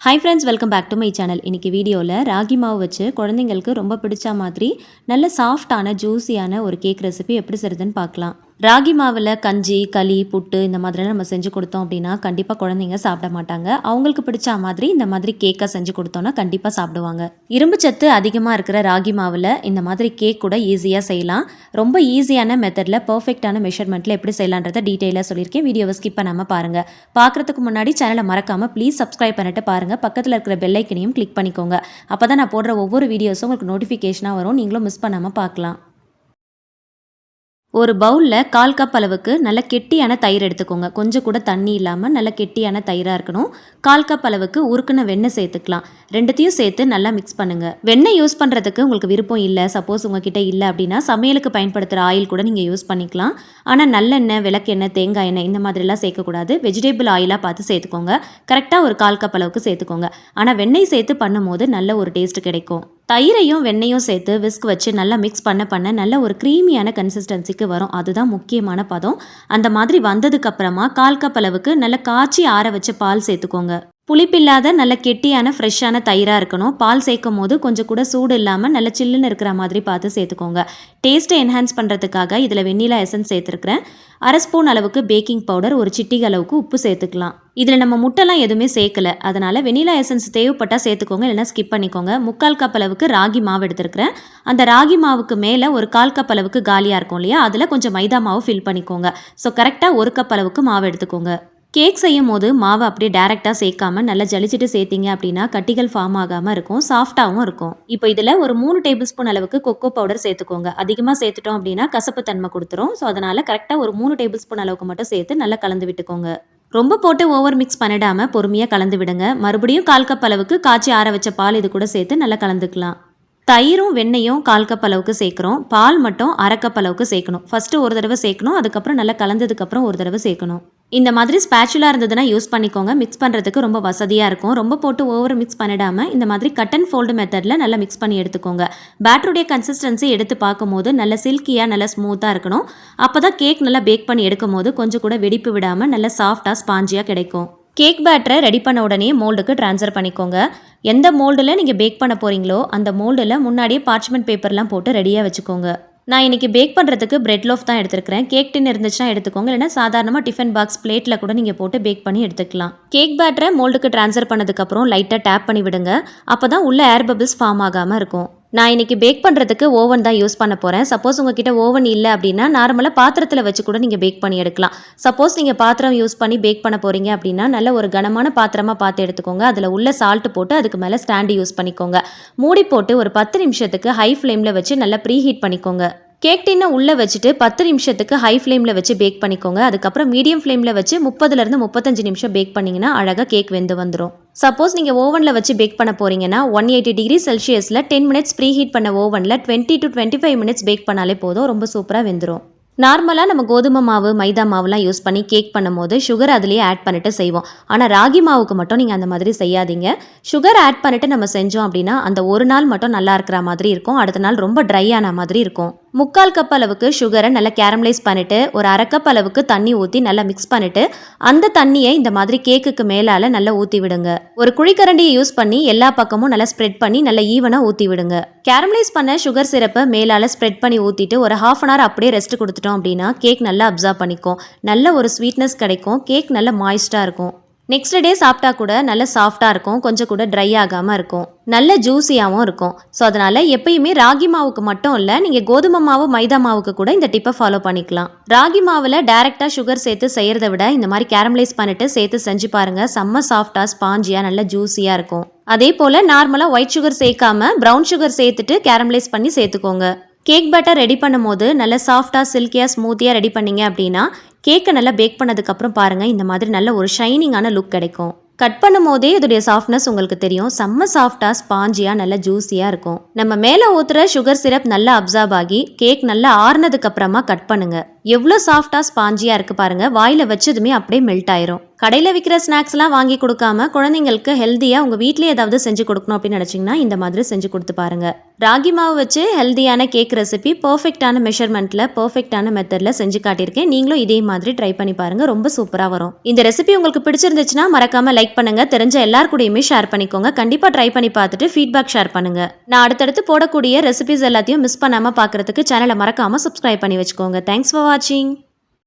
Hi friends, welcome back to my channel. இன்றைக்கி வீடியோவில் ராகி மாவு வச்சு குழந்தைங்களுக்கு ரொம்ப பிடிச்ச மாதிரி நல்ல சாஃப்டான ஜூஸியான ஒரு கேக் ரெசிபி எப்படி செய்கிறதுன்னு பார்க்கலாம். ராகி மாவில் கஞ்சி, களி, புட்டு இந்த மாதிரிலாம் நம்ம செஞ்சு கொடுத்தோம் அப்படின்னா கண்டிப்பாக குழந்தைங்க சாப்பிட மாட்டாங்க. அவங்களுக்கு பிடிச்ச மாதிரி இந்த மாதிரி கேக்கை செஞ்சு கொடுத்தோன்னா கண்டிப்பாக சாப்பிடுவாங்க. இரும்பு சத்து அதிகமாக இருக்கிற ராகி மாவில் இந்த மாதிரி கேக் கூட ஈஸியாக செய்யலாம். ரொம்ப ஈஸியான மெத்தடில் பர்ஃபெக்டான மெஷர்மெண்ட்டில் எப்படி செய்யலான்றதை டீட்டெயிலாக சொல்லியிருக்கேன். வீடியோவை ஸ்கிப் பண்ணாமல் பாருங்கள். பார்க்குறதுக்கு முன்னாடி சேனலை மறக்காமல் ப்ளீஸ் சப்ஸ்கிரைப் பண்ணிட்டு பாருங்கள். பக்கத்தில் இருக்கிற பெல் ஐக்கனையும் கிளிக் பண்ணிக்கோங்க. அப்போ தான் நான் போடுற ஒவ்வொரு வீடியோஸும் உங்களுக்கு நோட்டிஃபிகேஷனாக வரும். நீங்களும் மிஸ் பண்ணாமல் பார்க்கலாம். ஒரு பவுலில் 1/4 கப் அளவுக்கு நல்ல கெட்டியான தயிர் எடுத்துக்கோங்க. கொஞ்சம் கூட தண்ணி இல்லாமல் நல்ல கெட்டியான தயிராக இருக்கணும். 1/4 கப் அளவுக்கு உருக்குன வெண்ணெய் சேர்த்துக்கலாம். ரெண்டுத்தையும் சேர்த்து நல்லா மிக்ஸ் பண்ணுங்கள். வெண்ணெய் யூஸ் பண்ணுறதுக்கு உங்களுக்கு விருப்பம் இல்லை, சப்போஸ் உங்ககிட்ட இல்லை அப்படின்னா சமையலுக்கு பயன்படுத்துகிற ஆயில் கூட நீங்கள் யூஸ் பண்ணிக்கலாம். ஆனால் நல்லெண்ணெய், விளக்கெண்ணெய், தேங்காய் எண்ணெய் இந்த மாதிரிலாம் சேர்க்கக்கூடாது. வெஜிடபிள் ஆயிலாக பார்த்து சேர்த்துக்கோங்க. கரெக்டாக ஒரு 1/4 கப் அளவுக்கு சேர்த்துக்கோங்க. ஆனால் வெண்ணெய் சேர்த்து பண்ணும்போது நல்ல ஒரு டேஸ்ட் கிடைக்கும். தயிரையும் வெண்ணையும் சேர்த்து விஸ்க் வச்சு நல்லா மிக்ஸ் பண்ண நல்ல ஒரு க்ரீமியான கன்சிஸ்டன்சிக்கு வரும். அதுதான் முக்கியமான பதம். அந்த மாதிரி வந்ததுக்கு அப்புறமா 1/4 கப் அளவுக்கு நல்லா காய்ச்சி ஆற வச்ச பால் சேர்த்துக்கோங்க. புளிப்பில்லாத நல்ல கெட்டியான ஃப்ரெஷ்ஷான தயிராக இருக்கணும். பால் சேர்க்கும் போது கொஞ்சம் கூட சூடு இல்லாமல் நல்ல சில்லுன்னு இருக்கிற மாதிரி பார்த்து சேர்த்துக்கோங்க. டேஸ்ட்டை என்ஹான்ஸ் பண்ணுறதுக்காக இதில் வெண்ணிலா எசன்ஸ் சேர்த்துருக்கிறேன். 1/2 ஸ்பூன் அளவுக்கு பேக்கிங் பவுடர், ஒரு சிட்டிகை அளவுக்கு உப்பு சேர்த்துக்கலாம். இதில் நம்ம முட்டைலாம் எதுவுமே சேர்க்கலை, அதனால் வெண்ணிலா எசன்ஸ் தேவைப்பட்டால் சேர்த்துக்கோங்க, இல்லைனா ஸ்கிப் பண்ணிக்கோங்க. 3/4 கப் அளவுக்கு ராகி மாவு எடுத்துருக்கிறேன். அந்த ராகி மாவுக்கு மேலே ஒரு 1/4 கப் அளவுக்கு காலியாக இருக்கும் இல்லையா, அதில் கொஞ்சம் மைதா மாவு ஃபில் பண்ணிக்கோங்க. ஸோ கரெக்டாக 1 கப் அளவுக்கு மாவு எடுத்துக்கோங்க. கேக் செய்யும் போது மாவை அப்படியே டேரெக்டாக சேர்க்காம நல்லா ஜலிச்சுட்டு சேர்த்திங்க அப்படின்னா கட்டிகள் ஃபார்ம் ஆகாமல் இருக்கும், சாஃப்டாகவும் இருக்கும். இப்போ இதில் ஒரு 3 டேபிள் ஸ்பூன் அளவுக்கு கொக்கோ பவுடர் சேர்த்துக்கோங்க. அதிகமாக சேர்த்துட்டோம் அப்படின்னா கசப்பு தன்மை கொடுத்துரும். ஸோ அதனால் கரெக்டாக ஒரு 3 டேபிள் ஸ்பூன் அளவுக்கு மட்டும் சேர்த்து நல்லா கலந்து விட்டுக்கோங்க. ரொம்ப போட்டு ஓவர் மிக்ஸ் பண்ணிடாமல் பொறுமையாக கலந்து விடுங்க. மறுபடியும் 1/4 கப் அளவுக்கு காய்ச்சி ஆற வச்ச பால் இது கூட சேர்த்து நல்லா கலந்துக்கலாம். தயிரும் வெண்ணையும் 1/4 கப் அளவுக்கு சேர்க்குறோம். பால் மட்டும் 1/2 கப் அளவுக்கு சேர்க்கணும். ஃபஸ்ட்டு ஒரு தடவை சேர்க்கணும், அதுக்கப்புறம் நல்லா கலந்ததுக்கப்புறம் ஒரு தடவை சேர்க்கணும். இந்த மாதிரி ஸ்பேச்சுலா இருந்ததுன்னா யூஸ் பண்ணிக்கோங்க. மிக்ஸ் பண்ணுறதுக்கு ரொம்ப வசதியாக இருக்கும். ரொம்ப போட்டு ஓவர் மிக்ஸ் பண்ணிடாமல் இந்த மாதிரி கட் அண்ட் ஃபோல்டு மெத்தடில் நல்லா மிக்ஸ் பண்ணி எடுத்துக்கோங்க. பேட்டருடைய கன்சிஸ்டன்சி எடுத்து பார்க்கும்போது நல்ல சில்கியாக நல்லா ஸ்மூத்தாக இருக்கணும். அப்போ தான் கேக் நல்லா பேக் பண்ணி எடுக்கும் போது கொஞ்சம் கூட வெடிப்பு விடாமல் நல்லா சாஃப்டாக ஸ்பாஞ்சியாக கிடைக்கும். கேக் பேட்டரை ரெடி பண்ண உடனே மோல்டுக்கு ட்ரான்ஸ்ஃபர் பண்ணிக்கோங்க. எந்த மோல்டில் நீங்கள் பேக் பண்ண போகிறீங்களோ அந்த மோல்டில் முன்னாடியே பார்ச்மெண்ட் பேப்பர்லாம் போட்டு ரெடியாக வச்சுக்கோங்க. நான் இன்றைக்கி பேக் பண்ணுறதுக்கு பிரெட் லோஃப் தான் எடுத்துருக்கிறேன். கேக் டின் இருந்துச்சுன்னா எடுத்துக்கோங்க, இல்லைனா சாதாரணமாக டிஃபன் பாக்ஸ் பிளேட்டில் கூட நீங்கள் போட்டு பேக் பண்ணி எடுத்துக்கலாம். கேக் பேட்டரை மோல்டுக்கு ட்ரான்ஸ்ஃபர் பண்ணதுக்கப்புறம் லைட்டாக டேப் பண்ணி விடுங்க. அப்போ தான் உள்ள ஏர் பபிள்ஸ் ஃபார்ம் ஆகாமல் இருக்கும். நான் இன்றைக்கி பேக் பண்ணுறதுக்கு ஓவன் தான் யூஸ் பண்ண போகிறேன். சப்போஸ் உங்ககிட்ட ஓவன் இல்லை அப்படின்னா நார்மலாக பாத்திரத்தில் வச்சு கூட நீங்கள் பேக் பண்ணி எடுக்கலாம். சப்போஸ் நீங்கள் பாத்திரம் யூஸ் பண்ணி பேக் பண்ண போகிறீங்க அப்படின்னா நல்ல ஒரு கனமான பாத்திரமாக பார்த்து எடுத்துக்கோங்க. அதில் உள்ள சால்ட்டு போட்டு அதுக்கு மேலே ஸ்டாண்டு யூஸ் பண்ணிக்கோங்க. மூடி போட்டு ஒரு 10 நிமிஷத்துக்கு ஹை ஃப்ளேமில் வச்சு நல்லா ப்ரீ ஹீட் பண்ணிக்கோங்க. கேக் டின்னை உள்ளே வச்சுட்டு 10 நிமிஷத்துக்கு ஹை ஃப்ளேமில் வச்சு பேக் பண்ணிக்கோங்க. அதுக்கப்புறம் மீடியம் ஃப்ளேமில் வச்சு 30லேருந்து 35 நிமிஷம் பேக் பண்ணிங்கன்னா அழகாக கேக் வெந்து வந்துடும். சப்போஸ் நீங்கள் ஓவனில் வச்சு பேக் பண்ண போகிறீங்கன்னா 180 டிகிரி செல்சியஸில் 10 மினிட்ஸ் ப்ரீ ஹீட் பண்ண ஓவனில் 20 to 25 மினிட்ஸ் பேக் பண்ணாலே போதும், ரொம்ப சூப்பராக வெந்துடும். நார்மலாக நம்ம கோதுமை மாவு, மைதா மாவுலாம் யூஸ் பண்ணி கேக் பண்ணும்போது சுகர் அதுலேயே ஆட் பண்ணிட்டு செய்வோம். ஆனால் ராகி மாவுக்கு மட்டும் நீங்கள் அந்த மாதிரி செய்யாதீங்க. சுகர் ஆட் பண்ணிட்டு நம்ம செஞ்சோம் அப்படின்னா அந்த ஒரு நாள் மட்டும் நல்லா இருக்கிற மாதிரி இருக்கும், அடுத்த நாள் ரொம்ப ட்ரை ஆன மாதிரி இருக்கும். 3/4 கப் அளவுக்கு சுகரை நல்லா கேரமலைஸ் பண்ணிவிட்டு ஒரு 1/2 கப் அளவுக்கு தண்ணி ஊற்றி நல்லா மிக்ஸ் பண்ணிவிட்டு அந்த தண்ணியை இந்த மாதிரி கேக்குக்கு மேலால் நல்லா ஊற்றி விடுங்க. ஒரு குழிக்கரண்டியை யூஸ் பண்ணி எல்லா பக்கமும் நல்லா ஸ்ப்ரெட் பண்ணி நல்லா ஈவனாக ஊற்றி விடுங்க. கேரமலைஸ் பண்ண சுகர் சிரப்பை மேலால் ஸ்ப்ரெட் பண்ணி ஊற்றிட்டு ஒரு 1/2 அன் ஹவர் அப்படியே ரெஸ்ட் கொடுத்துட்டோம் அப்படின்னா கேக் நல்லா அப்சர்வ் பண்ணிக்கும். நல்ல ஒரு ஸ்வீட்னஸ் கிடைக்கும். கேக் நல்ல மாய்ஸ்டாக இருக்கும். நெக்ஸ்ட் டே சாப்பிட்டா கூட நல்ல சாஃப்டாக இருக்கும், கொஞ்சம் கூட ட்ரை ஆகாமல் இருக்கும், நல்ல ஜூஸியாகவும் இருக்கும். ஸோ அதனால் எப்பயுமே ராகி மாவுக்கு மட்டும் இல்லை, நீங்கள் கோதுமை மாவு, மைதா மாவுக்கு கூட இந்த டிப்பை ஃபாலோ பண்ணிக்கலாம். ராகி மாவில் டேரெக்டாக சுகர் சேர்த்து செய்கிறத விட இந்த மாதிரி கேரமலைஸ் பண்ணிவிட்டு சேர்த்து செஞ்சு பாருங்கள். செம்ம சாஃப்டாக ஸ்பாஞ்சியாக நல்ல ஜூஸியாக இருக்கும். அதே போல் நார்மலாக ஒயிட் சுகர் சேர்க்காம ப்ரௌன் சுகர் சேர்த்துட்டு கேரமலைஸ் பண்ணி சேர்த்துக்கோங்க. கேக் பேட்டர் ரெடி பண்ணும் போது நல்ல சாஃப்டாக சில்கியாக ஸ்மூத்தியாக ரெடி பண்ணிங்க அப்படின்னா கேக்கை நல்லா பேக் பண்ணதுக்கப்புறம் பாருங்கள் இந்த மாதிரி நல்ல ஒரு ஷைனிங்கான லுக் கிடைக்கும். கட் பண்ணும் போதே இதோடைய சாஃப்ட்னஸ் உங்களுக்கு தெரியும். செம்ம சாஃப்டாக ஸ்பாஞ்சியாக நல்ல ஜூஸியாக இருக்கும். நம்ம மேலே ஊற்றுற சுகர் சிரப் நல்லா அப்சார்ப் ஆகி கேக் நல்லா ஆறுனதுக்கப்புறமா கட் பண்ணுங்கள். எவ்வளோ சாஃப்டாக ஸ்பாஞ்சியாக இருக்குது பாருங்கள். வாயில் வச்சதுமே அப்படியே மெல்ட் ஆயிரும். கடையில் விற்கிற ஸ்நாக்ஸ்லாம் வாங்கி கொடுக்காம குழந்தைங்களுக்கு ஹெல்த்தியாக உங்கள் வீட்டிலே ஏதாவது செஞ்சு கொடுக்கணும் அப்படின்னு நினச்சிங்கன்னா இந்த மாதிரி செஞ்சு கொடுத்து பாருங்கள். ராகி மாவு வச்சு ஹெல்த்தியான கேக் ரெசிபி பர்ஃபெக்டான மெஷர்மெண்ட்டில் பர்ஃபெக்டான மெத்தடில் செஞ்சு காட்டியிருக்கேன். நீங்களும் இதே மாதிரி ட்ரை பண்ணி பாருங்கள், ரொம்ப சூப்பராக வரும். இந்த ரெசிபி உங்களுக்கு பிடிச்சிருந்துச்சுன்னா மறக்காமல் லைக் பண்ணுங்கள், தெரிஞ்ச எல்லார் கூடயுமே ஷேர் பண்ணிக்கோங்க. கண்டிப்பாக ட்ரை பண்ணி பார்த்துட்டு ஃபீட்பேக் ஷேர் பண்ணுங்கள். நான் அடுத்தடுத்து போடக்கூடிய ரெசிபிஸ் எல்லாத்தையும் மிஸ் பண்ணாமல் பார்க்குறதுக்கு சேனலை மறக்காமல் சப்ஸ்கிரைப் பண்ணி வச்சுக்கோங்க. தேங்க்ஸ் ஃபார் வாட்சிங்.